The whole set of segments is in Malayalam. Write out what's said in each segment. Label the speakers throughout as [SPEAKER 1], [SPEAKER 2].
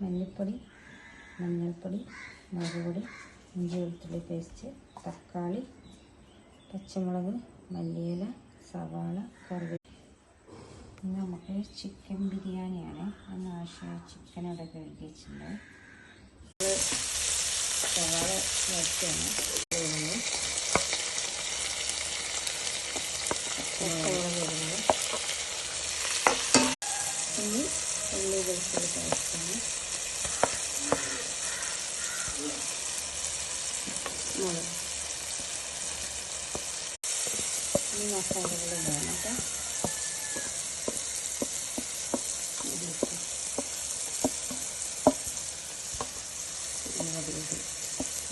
[SPEAKER 1] മല്ലിപ്പൊടി, മഞ്ഞൾപ്പൊടി, മുളക് പൊടി, ഇഞ്ചി വെളുത്തുള്ളി പേസ്റ്റ്, തക്കാളി, പച്ചമുളക്, മല്ലിയില, സവാള, കറിവേപ്പില. നമുക്ക് ചിക്കൻ ബിരിയാണിയാണ്. അതിനാവശ്യമായ ചിക്കൻ അവിടെ കഴുകി വെച്ചിട്ടുണ്ട്. സവാള വരച്ചാണ് ഇനി ഉള്ളി വെളുത്തുള്ളി പേസ്റ്റാണ്, മുളക്. ഈ മസാലകൾ ഇടാം കേട്ടോ.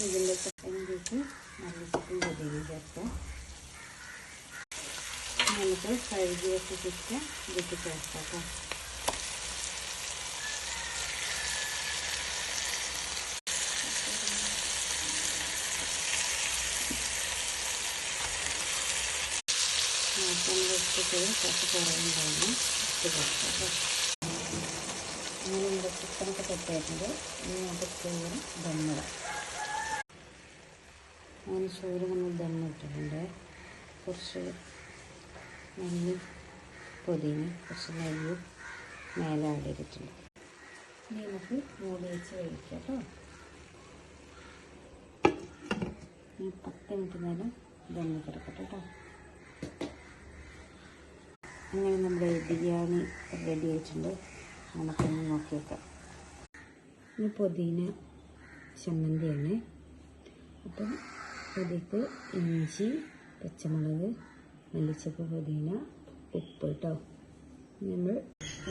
[SPEAKER 1] ഇതിൻ്റെ ചട്ടനിലേക്ക് മല്ലിച്ചപ്പും പൊടിയും ചേർത്ത് നമുക്ക് കഴുകി വെച്ച് ചിക്കൻ ഇതിലേക്ക് ചേർക്കാം. മാറ്റം വെച്ചിട്ട് കുറച്ച് കുറവുണ്ടായിരുന്നു ഇട്ട് ചേർക്കാം. അങ്ങനെ നമ്മുടെ ചിക്കനൊക്കെ തെറ്റായിട്ടുണ്ട്. ഇനി നമുക്ക് ചോറ് ദമ്മിടാം. അങ്ങനെ ചോറ് നമ്മൾ ദമ്മിട്ടിട്ടുണ്ട്. കുറച്ച് മല്ലി പുതിന കുറച്ച് നെയ്യ് മേലെ ആഡ് ചെയ്തിട്ടുണ്ട്. ഇനി നമുക്ക് മൂടി വെച്ച് കഴിക്കാം കേട്ടോ. ഈ 10 മിനിറ്റ് നേരം ദമ്മി കിടക്കട്ടെ കേട്ടോ. അങ്ങനെ നമ്മുടെ ബിരിയാണി റെഡി ആയിട്ടുണ്ട്. നമുക്കൊന്ന് നോക്കി വെക്കാം. ഇനി പുതിന ചമ്മന്തിയാണ്. അപ്പം അതിലേക്ക് ഇഞ്ചി, പച്ചമുളക്, മല്ലിച്ചപ്പ്, പുതിന, ഉപ്പ് കേട്ടോ. നമ്മൾ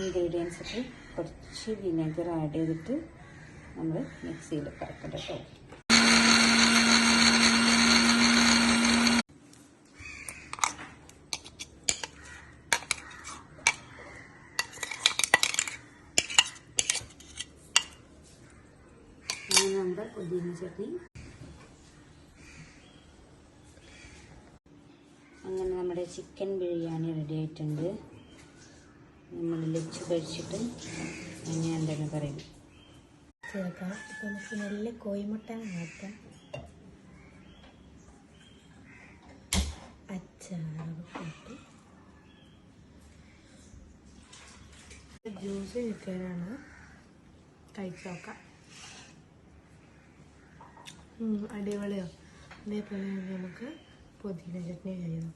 [SPEAKER 1] ഇൻഗ്രീഡിയൻസ് ഒക്കെ കുറച്ച് വിനെഗർ ആഡ് ചെയ്തിട്ട് നമ്മൾ മിക്സിയിൽ കറക്കട്ടെ കേട്ടോ. അങ്ങനെ നമ്മുടെ പുതിന ചട്നി, അങ്ങനെ നമ്മുടെ ചിക്കൻ ബിരിയാണി റെഡി ആയിട്ടുണ്ട്. നമ്മൾ ലഞ്ച് കഴിച്ചിട്ട് അങ്ങനെ എന്തെന്ന് പറയും ചേർക്കാം. ഇപ്പം നമുക്ക് നല്ല കോഴിമുട്ട മാറ്റാം. അച്ചാർ കൂട്ടി ജ്യൂസ് കിട്ടാനാണ് കഴിച്ചു നോക്കാം. അടിപൊളിയോ. അതേപോലെ നമുക്ക് പുതിന ചട്നി കഴിക്കാം.